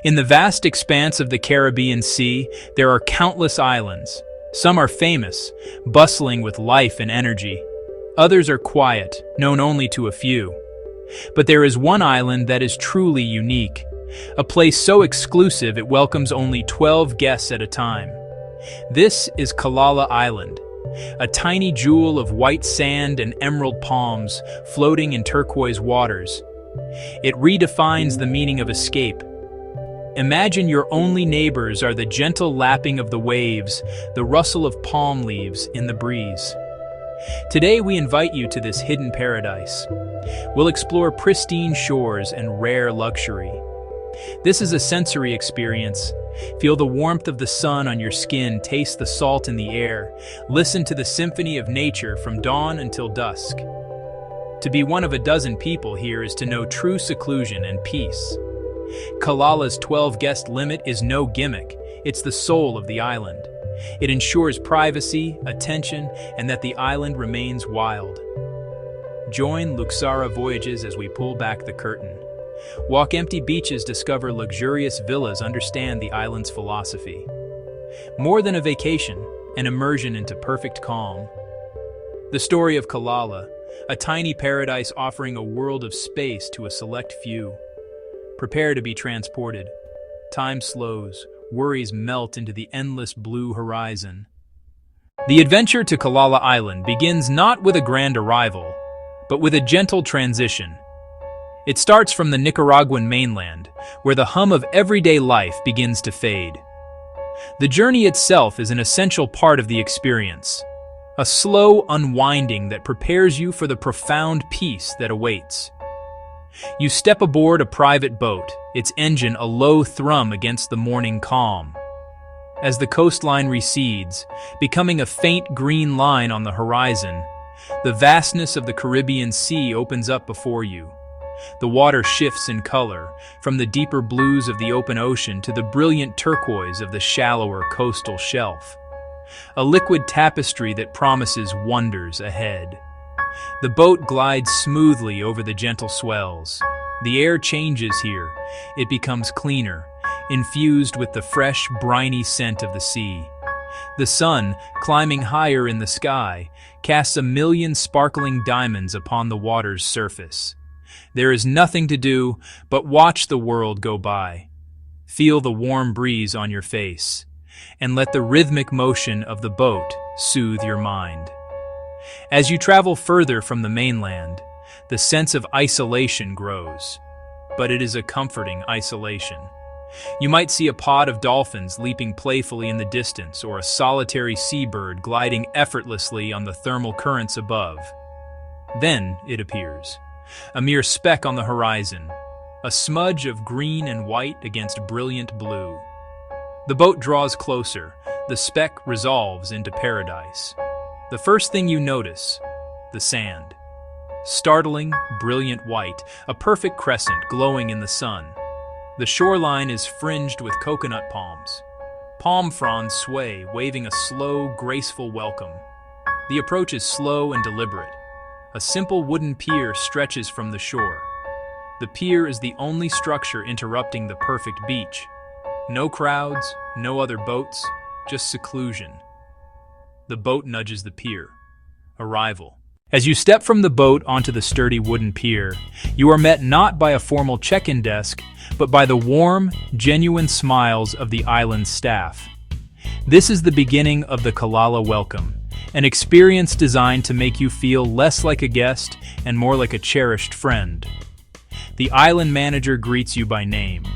In the vast expanse of the Caribbean Sea, there are countless islands. Some are famous, bustling with life and energy. Others are quiet, known only to a few. But there is one island that is truly unique, a place so exclusive it welcomes only 12 guests at a time. This is Kalala Island, a tiny jewel of white sand and emerald palms floating in turquoise waters. It redefines the meaning of escape. Imagine your only neighbors are the gentle lapping of the waves, the rustle of palm leaves in the breeze. Today we invite you to this hidden paradise. We'll explore pristine shores and rare luxury. This is a sensory experience. Feel the warmth of the sun on your skin, taste the salt in the air, listen to the symphony of nature from dawn until dusk. To be one of a dozen people here is to know true seclusion and peace. Kalala's 12-guest limit is no gimmick, it's the soul of the island. It ensures privacy, attention, and that the island remains wild. Join Luxará Voyages as we pull back the curtain. Walk empty beaches, discover luxurious villas, understand the island's philosophy. More than a vacation, an immersion into perfect calm. The story of Kalala, a tiny paradise offering a world of space to a select few. Prepare to be transported. Time slows, worries melt into the endless blue horizon. The adventure to Kalala Island begins not with a grand arrival, but with a gentle transition. It starts from the Nicaraguan mainland, where the hum of everyday life begins to fade. The journey itself is an essential part of the experience, a slow unwinding that prepares you for the profound peace that awaits. You step aboard a private boat, its engine a low thrum against the morning calm. As the coastline recedes, becoming a faint green line on the horizon, the vastness of the Caribbean Sea opens up before you. The water shifts in color, from the deeper blues of the open ocean to the brilliant turquoise of the shallower coastal shelf. A liquid tapestry that promises wonders ahead. The boat glides smoothly over the gentle swells. The air changes here. It becomes cleaner, infused with the fresh, briny scent of the sea. The sun, climbing higher in the sky, casts a million sparkling diamonds upon the water's surface. There is nothing to do but watch the world go by. Feel the warm breeze on your face, and let the rhythmic motion of the boat soothe your mind. As you travel further from the mainland, the sense of isolation grows. But it is a comforting isolation. You might see a pod of dolphins leaping playfully in the distance, or a solitary seabird gliding effortlessly on the thermal currents above. Then it appears. A mere speck on the horizon, a smudge of green and white against brilliant blue. The boat draws closer, the speck resolves into paradise. The first thing you notice, the sand. Startling, brilliant white, a perfect crescent glowing in the sun. The shoreline is fringed with coconut palms. Palm fronds sway, waving a slow, graceful welcome. The approach is slow and deliberate. A simple wooden pier stretches from the shore. The pier is the only structure interrupting the perfect beach. No crowds, no other boats, just seclusion. The boat nudges the pier. Arrival. As you step from the boat onto the sturdy wooden pier, you are met not by a formal check-in desk, but by the warm, genuine smiles of the island's staff. This is the beginning of the Kalala welcome, an experience designed to make you feel less like a guest and more like a cherished friend. The island manager greets you by name.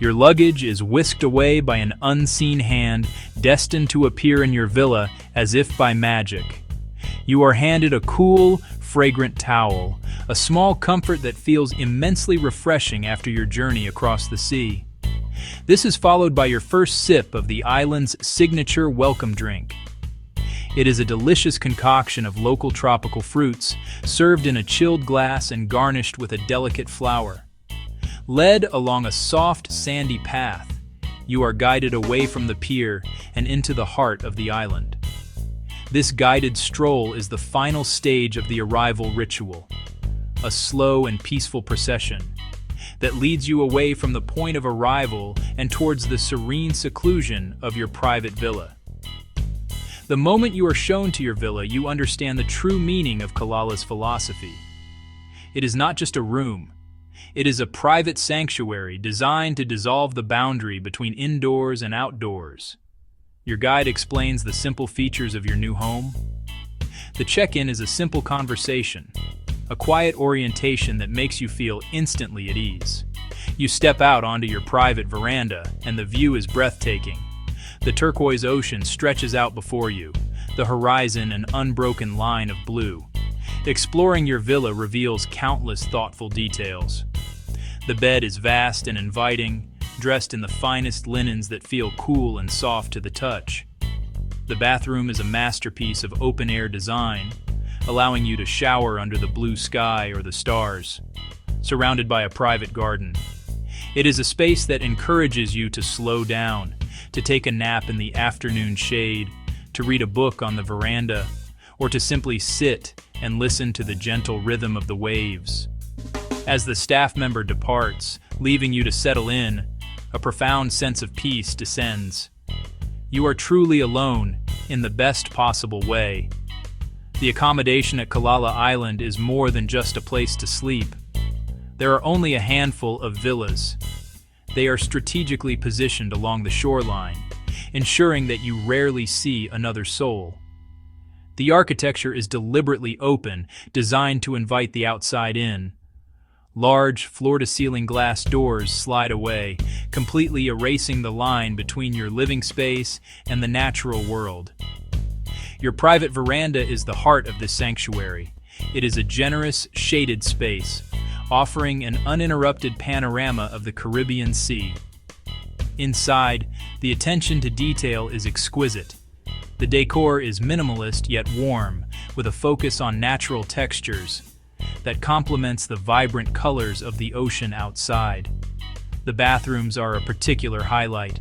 Your luggage is whisked away by an unseen hand, destined to appear in your villa as if by magic. You are handed a cool, fragrant towel, a small comfort that feels immensely refreshing after your journey across the sea. This is followed by your first sip of the island's signature welcome drink. It is a delicious concoction of local tropical fruits, served in a chilled glass and garnished with a delicate flower. Led along a soft, sandy path, you are guided away from the pier and into the heart of the island. This guided stroll is the final stage of the arrival ritual, a slow and peaceful procession. that leads you away from the point of arrival and towards the serene seclusion of your private villa. The moment you are shown to your villa, you understand the true meaning of Kalala's philosophy. It is not just a room. It is a private sanctuary designed to dissolve the boundary between indoors and outdoors. Your guide explains the simple features of your new home. The check-in is a simple conversation, a quiet orientation that makes you feel instantly at ease. You step out onto your private veranda, and the view is breathtaking. The turquoise ocean stretches out before you, the horizon an unbroken line of blue. Exploring your villa reveals countless thoughtful details. The bed is vast and inviting, dressed in the finest linens that feel cool and soft to the touch. The bathroom is a masterpiece of open-air design, allowing you to shower under the blue sky or the stars, surrounded by a private garden. It is a space that encourages you to slow down, to take a nap in the afternoon shade, to read a book on the veranda, or to simply sit and listen to the gentle rhythm of the waves. As the staff member departs, leaving you to settle in, a profound sense of peace descends. You are truly alone in the best possible way. The accommodation at Kalala Island is more than just a place to sleep. There are only a handful of villas. They are strategically positioned along the shoreline, ensuring that you rarely see another soul. The architecture is deliberately open, designed to invite the outside in. Large, floor-to-ceiling glass doors slide away, completely erasing the line between your living space and the natural world. Your private veranda is the heart of this sanctuary. It is a generous, shaded space, offering an uninterrupted panorama of the Caribbean Sea. Inside, the attention to detail is exquisite. The decor is minimalist yet warm, with a focus on natural textures that complements the vibrant colors of the ocean outside. The bathrooms are a particular highlight.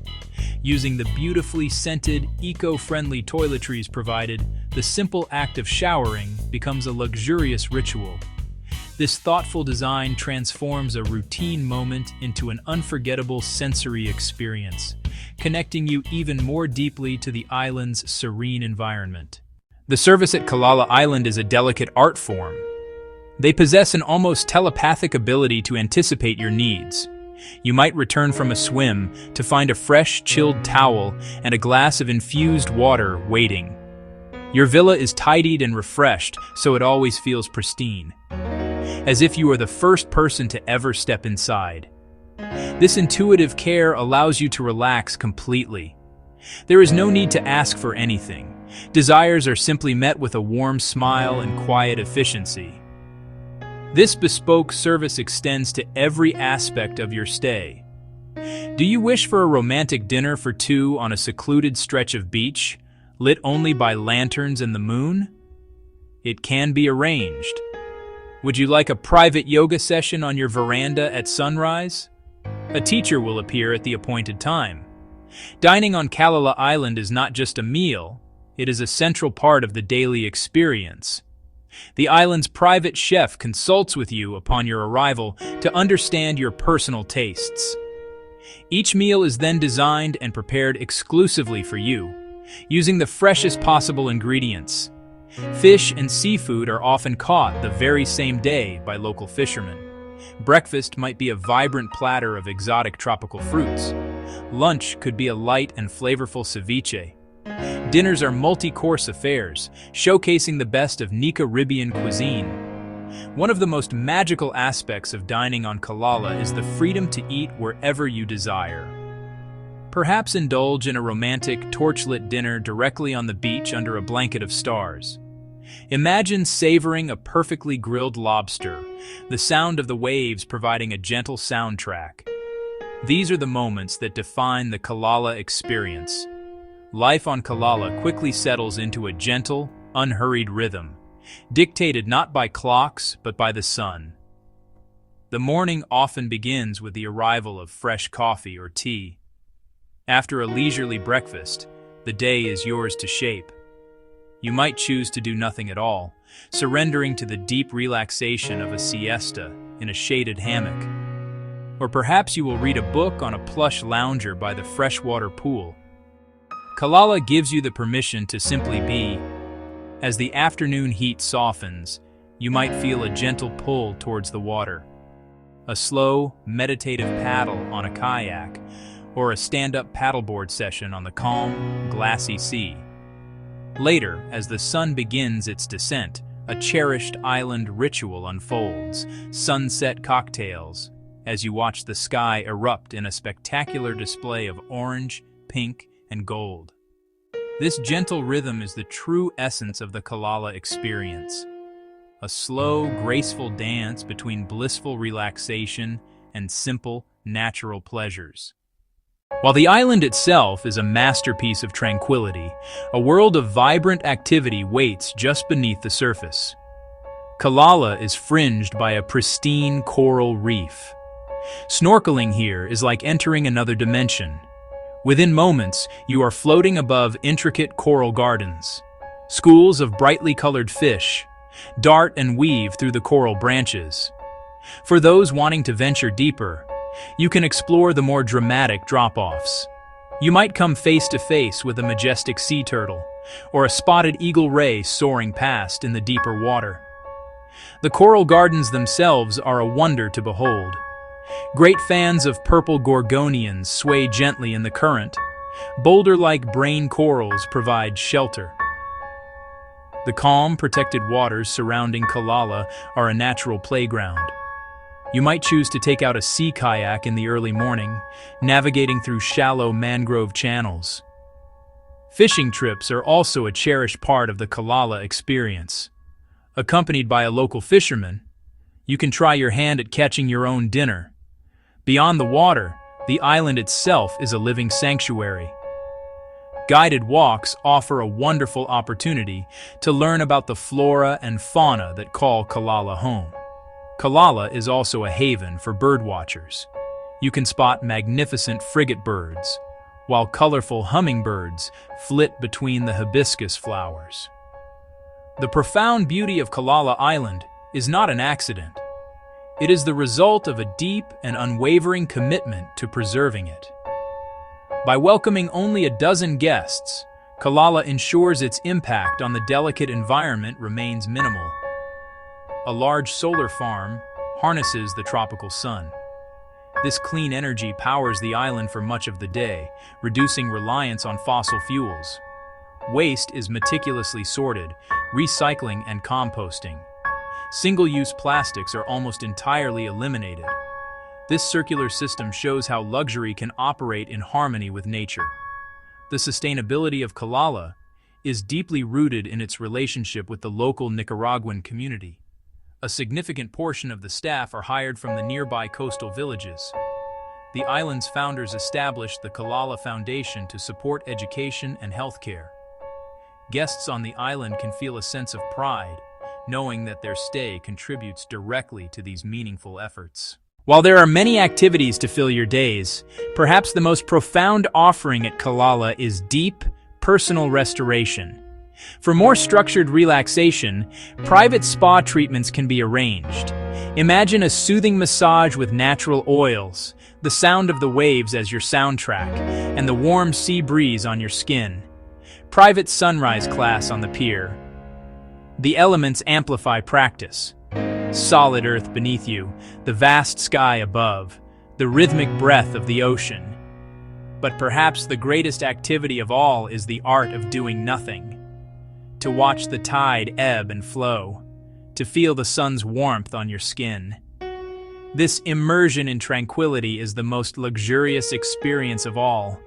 Using the beautifully scented, eco-friendly toiletries provided, the simple act of showering becomes a luxurious ritual. This thoughtful design transforms a routine moment into an unforgettable sensory experience, connecting you even more deeply to the island's serene environment. The service at Kalala Island is a delicate art form. They possess an almost telepathic ability to anticipate your needs. You might return from a swim to find a fresh, chilled towel and a glass of infused water waiting. Your villa is tidied and refreshed, so it always feels pristine, as if you are the first person to ever step inside. This intuitive care allows you to relax completely. There is no need to ask for anything. Desires are simply met with a warm smile and quiet efficiency. This bespoke service extends to every aspect of your stay. Do you wish for a romantic dinner for two on a secluded stretch of beach, lit only by lanterns and the moon? It can be arranged. Would you like a private yoga session on your veranda at sunrise? A teacher will appear at the appointed time. Dining on Kalala Island is not just a meal, it is a central part of the daily experience. The island's private chef consults with you upon your arrival to understand your personal tastes. Each meal is then designed and prepared exclusively for you, using the freshest possible ingredients. Fish and seafood are often caught the very same day by local fishermen. Breakfast might be a vibrant platter of exotic tropical fruits. Lunch could be a light and flavorful ceviche. Dinners are multi-course affairs, showcasing the best of Caribbean cuisine. One of the most magical aspects of dining on Kalala is the freedom to eat wherever you desire. Perhaps indulge in a romantic, torchlit dinner directly on the beach under a blanket of stars. Imagine savoring a perfectly grilled lobster, the sound of the waves providing a gentle soundtrack. These are the moments that define the Kalala experience. Life on Kalala quickly settles into a gentle, unhurried rhythm, dictated not by clocks but by the sun. The morning often begins with the arrival of fresh coffee or tea. After a leisurely breakfast, the day is yours to shape. You might choose to do nothing at all, surrendering to the deep relaxation of a siesta in a shaded hammock. Or perhaps you will read a book on a plush lounger by the freshwater pool. Killala gives you the permission to simply be. As the afternoon heat softens, you might feel a gentle pull towards the water. A slow, meditative paddle on a kayak, or a stand-up paddleboard session on the calm, glassy sea. Later, as the sun begins its descent, a cherished island ritual unfolds, sunset cocktails, as you watch the sky erupt in a spectacular display of orange, pink, and gold. This gentle rhythm is the true essence of the Killala experience. A slow, graceful dance between blissful relaxation and simple, natural pleasures. While the island itself is a masterpiece of tranquility, a world of vibrant activity waits just beneath the surface. Killala is fringed by a pristine coral reef. Snorkeling here is like entering another dimension. Within moments, you are floating above intricate coral gardens. Schools of brightly colored fish dart and weave through the coral branches. For those wanting to venture deeper, you can explore the more dramatic drop-offs. You might come face to face with a majestic sea turtle, or a spotted eagle ray soaring past in the deeper water. The coral gardens themselves are a wonder to behold. Great fans of purple gorgonians sway gently in the current. Boulder-like brain corals provide shelter. The calm, protected waters surrounding Killala are a natural playground. You might choose to take out a sea kayak in the early morning, navigating through shallow mangrove channels. Fishing trips are also a cherished part of the Killala experience. Accompanied by a local fisherman, you can try your hand at catching your own dinner. Beyond the water, the island itself is a living sanctuary. Guided walks offer a wonderful opportunity to learn about the flora and fauna that call Killala home. Killala is also a haven for birdwatchers. You can spot magnificent frigate birds, while colorful hummingbirds flit between the hibiscus flowers. The profound beauty of Killala Island is not an accident. It is the result of a deep and unwavering commitment to preserving it. By welcoming only a dozen guests, Killala ensures its impact on the delicate environment remains minimal. A large solar farm harnesses the tropical sun. This clean energy powers the island for much of the day, reducing reliance on fossil fuels. Waste is meticulously sorted, recycling and composting. Single-use plastics are almost entirely eliminated. This circular system shows how luxury can operate in harmony with nature. The sustainability of Killala is deeply rooted in its relationship with the local Nicaraguan community. A significant portion of the staff are hired from the nearby coastal villages. The island's founders established the Killala Foundation to support education and healthcare. Guests on the island can feel a sense of pride, knowing that their stay contributes directly to these meaningful efforts. While there are many activities to fill your days, perhaps the most profound offering at Killala is deep, personal restoration. For more structured relaxation, private spa treatments can be arranged. Imagine a soothing massage with natural oils, the sound of the waves as your soundtrack, and the warm sea breeze on your skin. Private sunrise class on the pier. The elements amplify practice. Solid earth beneath you, the vast sky above, the rhythmic breath of the ocean. But perhaps the greatest activity of all is the art of doing nothing. To watch the tide ebb and flow, to feel the sun's warmth on your skin. This immersion in tranquility is the most luxurious experience of all.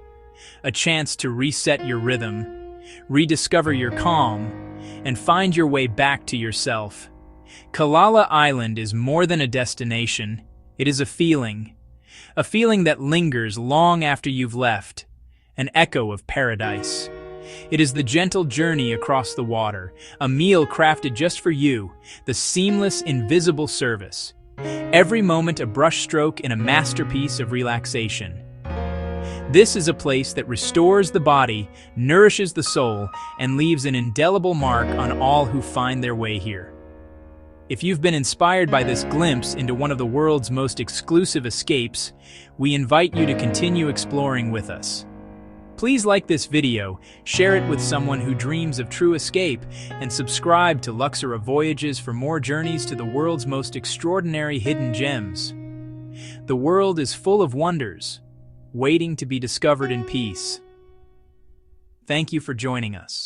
A chance to reset your rhythm, rediscover your calm, and find your way back to yourself. Killala Island is more than a destination, it is a feeling that lingers long after you've left, an echo of paradise. It is the gentle journey across the water, a meal crafted just for you, the seamless, invisible service. Every moment a brushstroke in a masterpiece of relaxation. This is a place that restores the body, nourishes the soul, and leaves an indelible mark on all who find their way here. If you've been inspired by this glimpse into one of the world's most exclusive escapes, we invite you to continue exploring with us. Please like this video, share it with someone who dreams of true escape, and subscribe to Luxará Voyages for more journeys to the world's most extraordinary hidden gems. The world is full of wonders, waiting to be discovered in peace. Thank you for joining us.